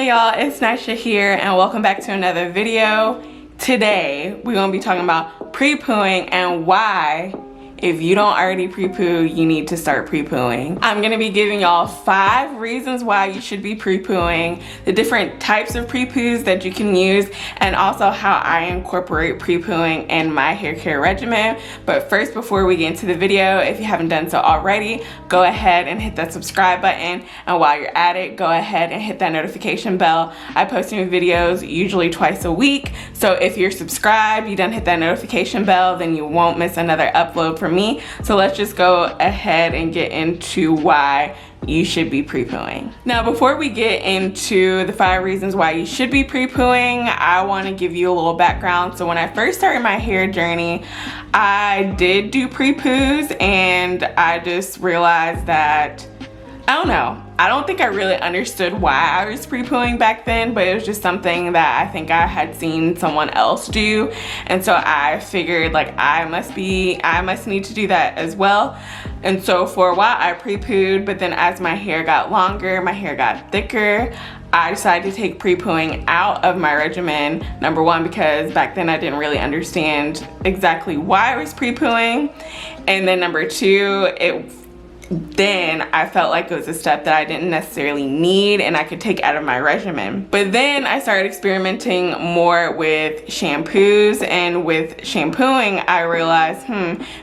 Hey y'all, it's Nisha here and welcome back to another video. Today we're going to be talking about pre-pooing and why, if you don't already pre-poo, you need to start pre-pooing. I'm going to be giving y'all 5 reasons why you should be pre-pooing, the different types of pre-poos that you can use, and also how I incorporate pre-pooing in my hair care regimen. But first, before we get into the video, if you haven't done so already, go ahead and hit that subscribe button, and while you're at it, go ahead and hit that notification bell. I post new videos usually twice a week, so if you're subscribed, you done hit that notification bell, then you won't miss another upload from me. So let's just go ahead and get into why you should be pre-pooing. Now, before we get into the 5 reasons why you should be pre-pooing, I want to give you a little background. So when I first started my hair journey, I did do pre-poos, and I just realized that, I don't know, I don't think I really understood why I was pre-pooing back then, but it was just something that I think I had seen someone else do, and so I figured like I must need to do that as well. And so for a while I pre-pooed, but then as my hair got longer, my hair got thicker, I decided to take pre-pooing out of my regimen. Number one, because back then I didn't really understand exactly why I was pre-pooing, and then number two, then I felt like it was a step that I didn't necessarily need and I could take out of my regimen. But then I started experimenting more with shampoos, and with shampooing I realized,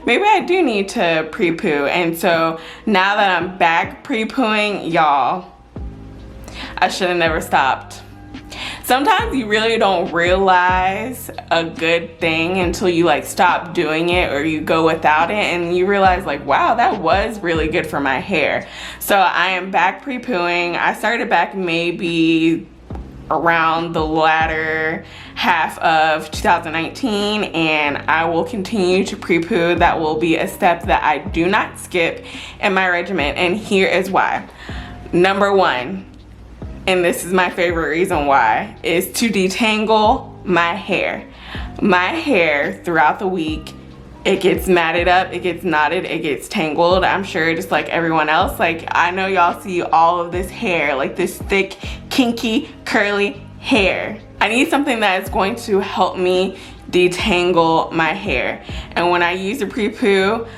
maybe I do need to pre-poo. And so now that I'm back pre-pooing, y'all, I should have never stopped. Sometimes you really don't realize a good thing until you like stop doing it or you go without it, and you realize like, wow, that was really good for my hair. So I am back pre-pooing. I started back maybe around the latter half of 2019, and I will continue to pre-poo. That will be a step that I do not skip in my regimen, and here is why. Number one, and this is my favorite reason why, is to detangle my hair. My hair throughout the week, it gets matted up, it gets knotted, it gets tangled. I'm sure just like everyone else, like I know y'all see all of this hair, like this thick, kinky, curly hair. I need something that is going to help me detangle my hair. And when I use a pre-poo,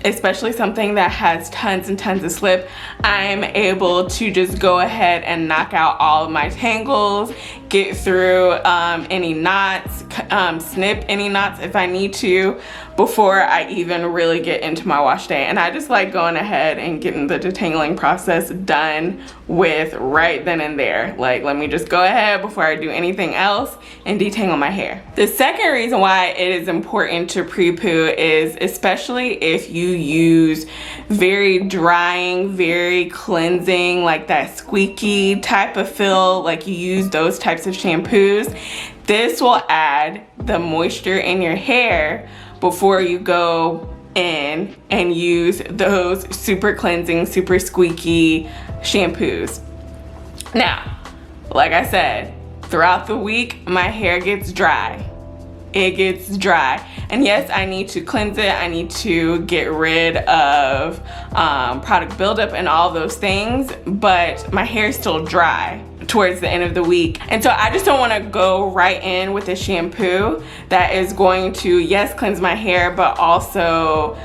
especially something that has tons and tons of slip, I'm able to just go ahead and knock out all of my tangles, get through any knots, snip any knots if I need to, before I even really get into my wash day. And I just like going ahead and getting the detangling process done with right then and there. Like, let me just go ahead before I do anything else and detangle my hair. The second reason why it is important to pre-poo is, especially if you use very drying, very cleansing, like that squeaky type of feel, like you use those types of shampoos, this will add the moisture in your hair before you go in and use those super cleansing, super squeaky shampoos. Now, like I said, throughout the week, my hair gets dry. It gets dry. And yes, I need to cleanse it. I need to get rid of product buildup and all those things, but my hair is still dry towards the end of the week. And so I just don't want to go right in with a shampoo that is going to, yes, cleanse my hair, but also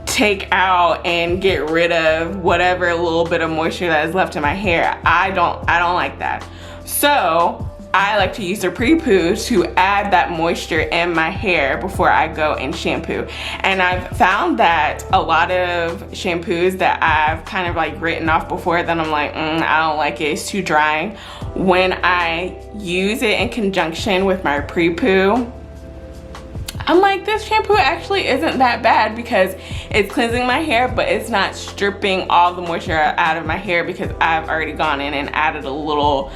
take out and get rid of whatever little bit of moisture that is left in my hair. I don't like that. So I like to use a pre-poo to add that moisture in my hair before I go and shampoo. And I've found that a lot of shampoos that I've kind of like written off before, that I'm like, I don't like it, it's too drying. When I use it in conjunction with my pre-poo, I'm like, this shampoo actually isn't that bad, because it's cleansing my hair, but it's not stripping all the moisture out of my hair, because I've already gone in and added a little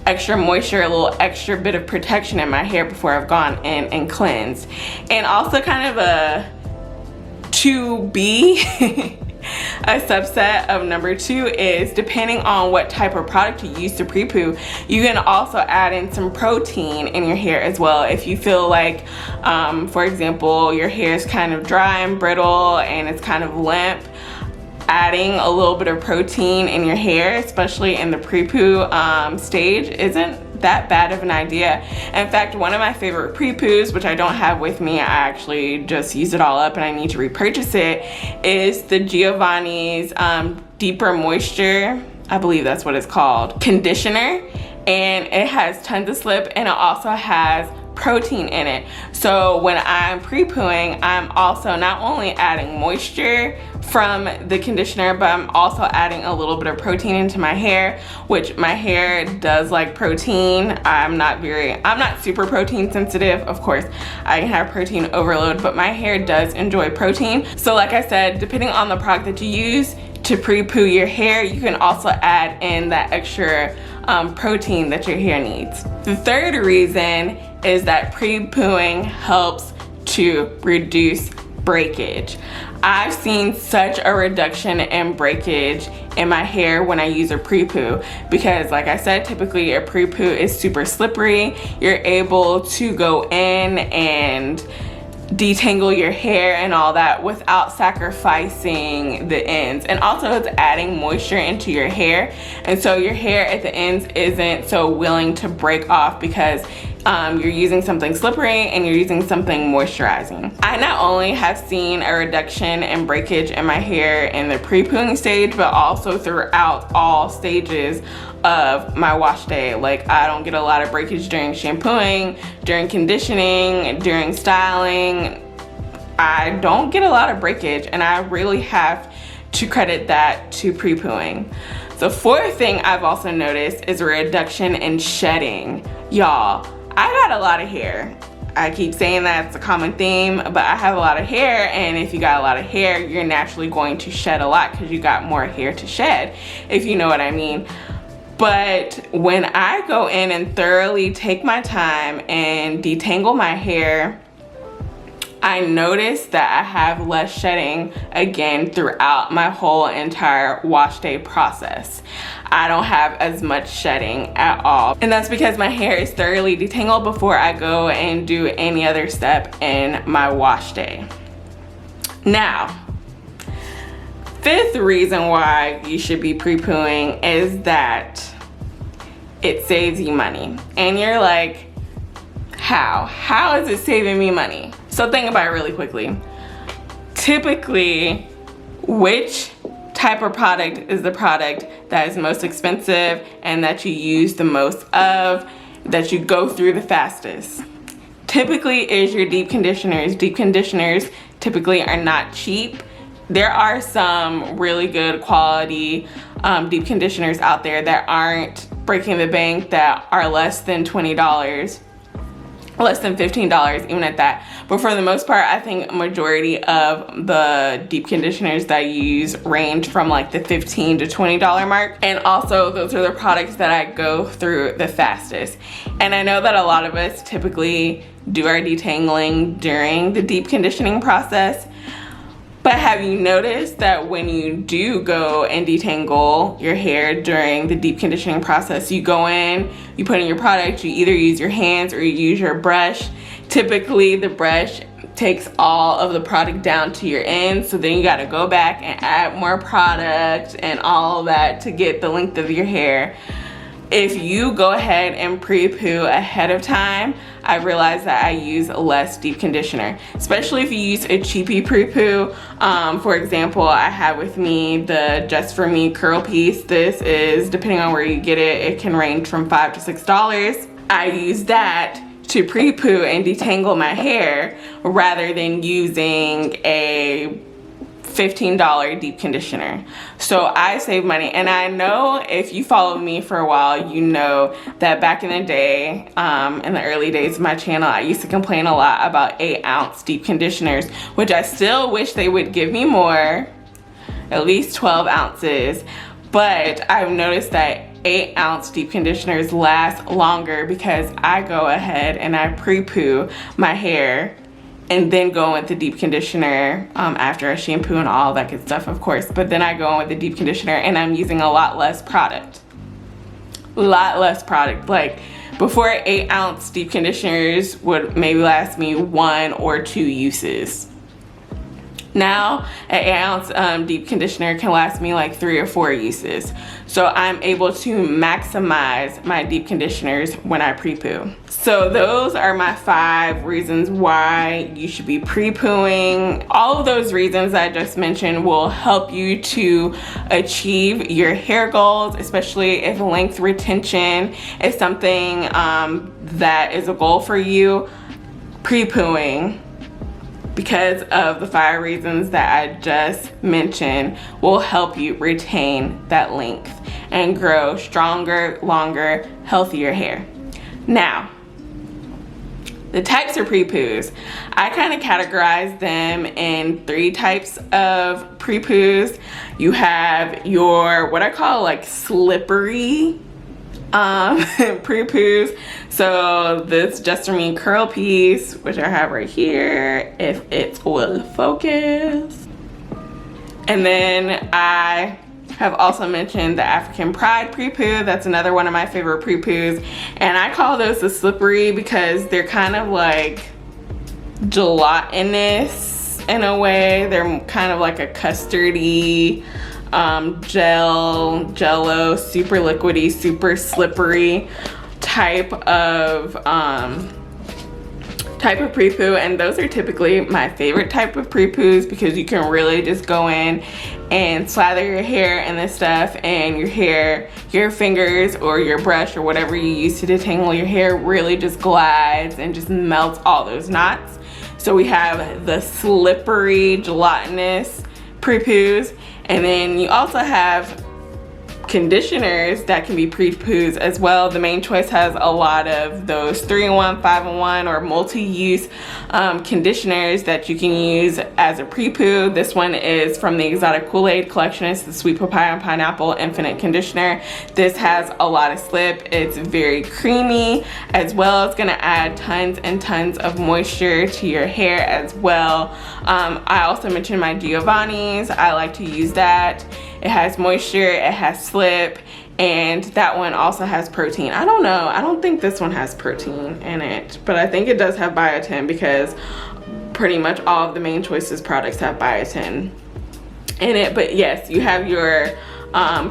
extra moisture, a little extra bit of protection in my hair before I've gone in and cleansed. And also kind of a 2B, a subset of number 2 is, depending on what type of product you use to pre-poo, you can also add in some protein in your hair as well. If you feel like, for example, your hair is kind of dry and brittle and it's kind of limp, adding a little bit of protein in your hair, especially in the pre-poo stage, isn't that bad of an idea. In fact, one of my favorite pre-poos, which I don't have with me, I actually just used it all up and I need to repurchase it, is the Giovanni's Deeper Moisture, I believe that's what it's called, conditioner. And it has tons of slip, and it also has protein in it. So when I'm pre-pooing, I'm also not only adding moisture from the conditioner, but I'm also adding a little bit of protein into my hair, which my hair does like protein. I'm not super protein sensitive. Of course, I can have protein overload, but my hair does enjoy protein. So like I said, depending on the product that you use to pre-poo your hair, you can also add in that extra protein that your hair needs. The third reason is that pre-pooing helps to reduce breakage. I've seen such a reduction in breakage in my hair when I use a pre-poo, because like I said, typically a pre-poo is super slippery. You're able to go in and detangle your hair and all that without sacrificing the ends, and also it's adding moisture into your hair, and so your hair at the ends isn't so willing to break off because you're using something slippery and you're using something moisturizing. I not only have seen a reduction in breakage in my hair in the pre-pooing stage, but also throughout all stages of my wash day. Like, I don't get a lot of breakage during shampooing, during conditioning, during styling. I don't get a lot of breakage, and I really have to credit that to pre-pooing. The fourth thing I've also noticed is a reduction in shedding. Y'all, I got a lot of hair. I keep saying that's a common theme, but I have a lot of hair, and if you got a lot of hair, you're naturally going to shed a lot because you got more hair to shed, if you know what I mean. But when I go in and thoroughly take my time and detangle my hair, I notice that I have less shedding again throughout my whole entire wash day process. I don't have as much shedding at all. And that's because my hair is thoroughly detangled before I go and do any other step in my wash day. Now, fifth reason why you should be pre-pooing is that it saves you money. And you're like, how is it saving me money? So think about it really quickly. Typically, which type of product is the product that is most expensive and that you use the most of, that you go through the fastest? Typically is your deep conditioners. Deep conditioners typically are not cheap. There are some really good quality deep conditioners out there that aren't breaking the bank, that are less than $20, less than $15 even at that. But for the most part, I think a majority of the deep conditioners that I use range from like the $15 to $20 mark. And also those are the products that I go through the fastest. And I know that a lot of us typically do our detangling during the deep conditioning process. But have you noticed that when you do go and detangle your hair during the deep conditioning process, you go in, you put in your product, you either use your hands or you use your brush. Typically the brush takes all of the product down to your ends, so then you gotta go back and add more product and all of that to get the length of your hair. If you go ahead and pre-poo ahead of time, I realize that I use less deep conditioner, especially if you use a cheapy pre-poo. For example, I have with me the Just For Me curl piece. This is, depending on where you get it, it can range from $5 to $6. I use that to pre-poo and detangle my hair rather than using a $15 deep conditioner. So I save money. And I know if you follow me for a while, you know that back in the day, in the early days of my channel, I used to complain a lot about 8-ounce deep conditioners, which I still wish they would give me more, at least 12 ounces. But I've noticed that 8-ounce deep conditioners last longer because I go ahead and I pre-poo my hair and then go in with the deep conditioner after I shampoo and all that good stuff, of course. But then I go in with the deep conditioner and I'm using a lot less product. Like before, 8-ounce deep conditioners would maybe last me 1 or 2 uses. Now, an 8-ounce deep conditioner can last me like 3 or 4 uses. So I'm able to maximize my deep conditioners when I pre-poo. So those are my 5 reasons why you should be pre-pooing. All of those reasons I just mentioned will help you to achieve your hair goals, especially if length retention is something that is a goal for you. Pre-pooing, because of the 5 reasons that I just mentioned, will help you retain that length and grow stronger, longer, healthier hair. Now, the types of pre-poos, I kind of categorize them in 3 types of pre-poos. You have your, what I call like slippery pre-poos. So this just for me curl piece, which I have right here, if it will focus. And then I have also mentioned the African Pride pre-poo. That's another one of my favorite pre-poos. And I call those the slippery because they're kind of like gelatinous in a way. They're kind of like a custardy, jello, super liquidy, super slippery type of pre-poo, and those are typically my favorite type of pre-poos because you can really just go in and slather your hair in this stuff, and your fingers or your brush or whatever you use to detangle your hair really just glides and just melts all those knots. So we have the slippery, gelatinous pre-poos, and then you also have conditioners that can be pre-poos as well. The Main Choice has a lot of those 3-in-1, 5-in-1 or multi-use conditioners that you can use as a pre-poo. This one is from the Exotic Kool-Aid collection. It's the Sweet Papaya and Pineapple Infinite Conditioner. This has a lot of slip. It's very creamy as well. It's gonna add tons and tons of moisture to your hair as well. I also mentioned my Giovanni's. I like to use that. It has moisture, it has slip, and that one also has protein. I don't know, I don't think this one has protein in it, but I think it does have biotin because pretty much all of the Main Choices products have biotin in it. But yes, you have your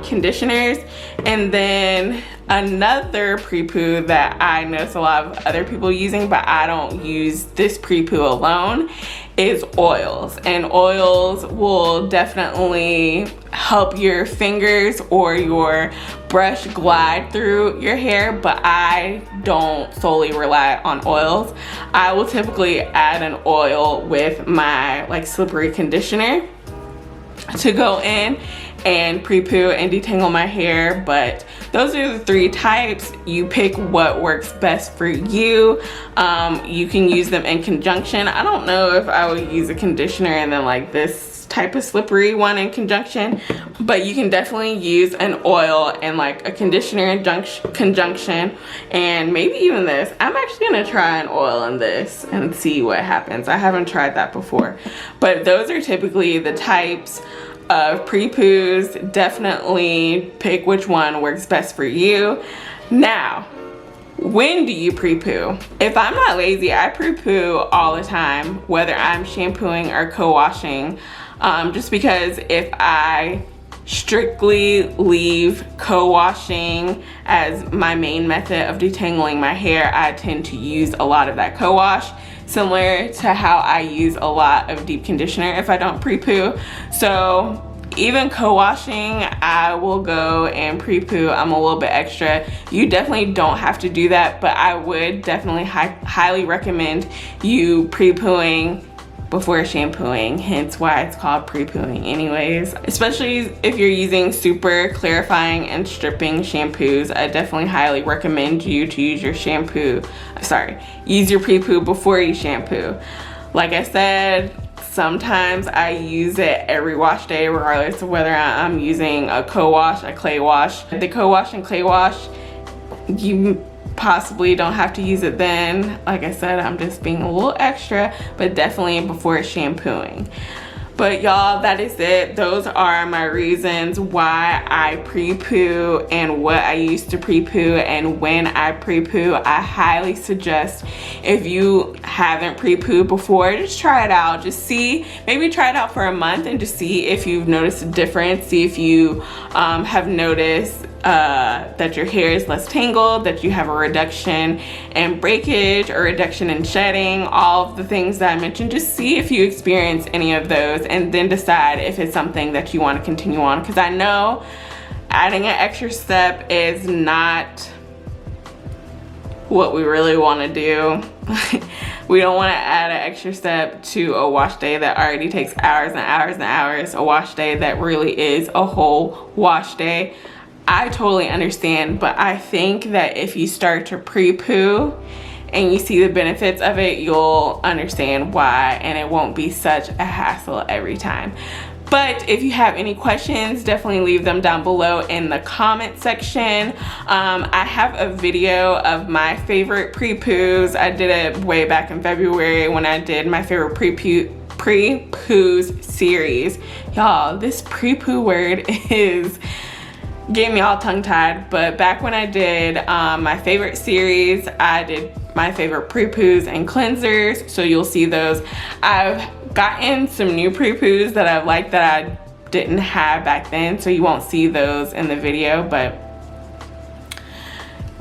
conditioners, and then another pre-poo that I notice a lot of other people using, but I don't use this pre-poo alone, is oils. And oils will definitely help your fingers or your brush glide through your hair, but I don't solely rely on oils. I will typically add an oil with my like slippery conditioner to go in and pre-poo and detangle my hair. But those are the 3 types. You pick what works best for you. You can use them in conjunction. I don't know if I would use a conditioner and then like this type of slippery one in conjunction, but you can definitely use an oil and like a conditioner in conjunction, and maybe even this. I'm actually gonna try an oil in this and see what happens. I haven't tried that before, but those are typically the types of pre-poos. Definitely pick which one works best for you. Now, when do you pre-poo? If I'm not lazy, I pre-poo all the time, whether I'm shampooing or co-washing, just because if I strictly leave co-washing as my main method of detangling my hair, I tend to use a lot of that co-wash, similar to how I use a lot of deep conditioner if I don't pre-poo. So even co-washing, I will go and pre-poo. I'm a little bit extra. You definitely don't have to do that, but I would definitely highly recommend you pre-pooing before shampooing, hence why it's called pre-pooing anyways. Especially if you're using super clarifying and stripping shampoos, I definitely highly recommend you to use your use your pre-poo before you shampoo. Like I said, sometimes I use it every wash day regardless of whether I'm using a co-wash, a clay wash. The co-wash and clay wash, you possibly don't have to use it then. Like I said, I'm just being a little extra, but definitely before shampooing. But y'all, that is it. Those are my reasons why I pre-poo and what I used to pre-poo and when I pre-poo. I highly suggest, if you haven't pre-pooed before, just try it out. Just see, maybe try it out for a month and just see if you've noticed a difference. See if you have noticed that your hair is less tangled, that you have a reduction in breakage or reduction in shedding, all of the things that I mentioned. Just see if you experience any of those and then decide if it's something that you want to continue on, because I know adding an extra step is not what we really want to do. We don't want to add an extra step to a wash day that already takes hours and hours and hours, a wash day that really is a whole wash day. I totally understand, but I think that if you start to pre-poo and you see the benefits of it, you'll understand why, and it won't be such a hassle every time. But if you have any questions, definitely leave them down below in the comment section. I have a video of my favorite pre-poos. I did it way back in February when I did my favorite pre-poos series. Y'all, this pre-poo word is getting me all tongue-tied, but back when I did my favorite series, I did my favorite pre-poos and cleansers, so you'll see those. I've gotten some new pre-poos that I like that I didn't have back then, so you won't see those in the video, but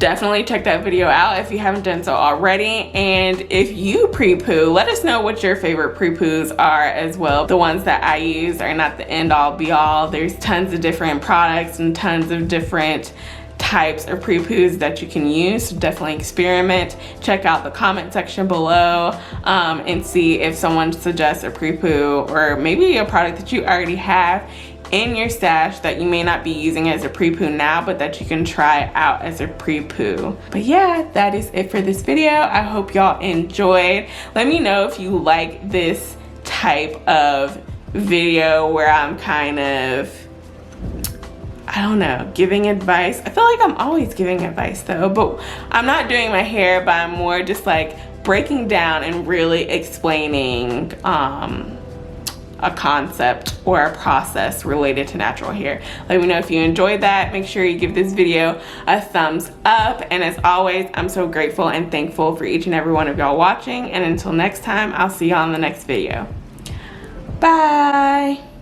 definitely check that video out if you haven't done so already. And if you pre-poo, let us know what your favorite pre-poos are as well. The ones that I use are not the end all be all. There's tons of different products and tons of different types of pre-poos that you can use, so definitely experiment. Check out the comment section below and see if someone suggests a pre-poo or maybe a product that you already have in your stash that you may not be using as a pre-poo now, but that you can try out as a pre-poo. But yeah, that is it for this video. I hope y'all enjoyed. Let me know if you like this type of video where I'm kind of, I don't know, giving advice. I feel like I'm always giving advice though, but I'm not doing my hair, but I'm more just like breaking down and really explaining a concept or a process related to natural hair. Let me know if you enjoyed that. Make sure you give this video a thumbs up. And as always, I'm so grateful and thankful for each and every one of y'all watching. And until next time, I'll see y'all in the next video. Bye.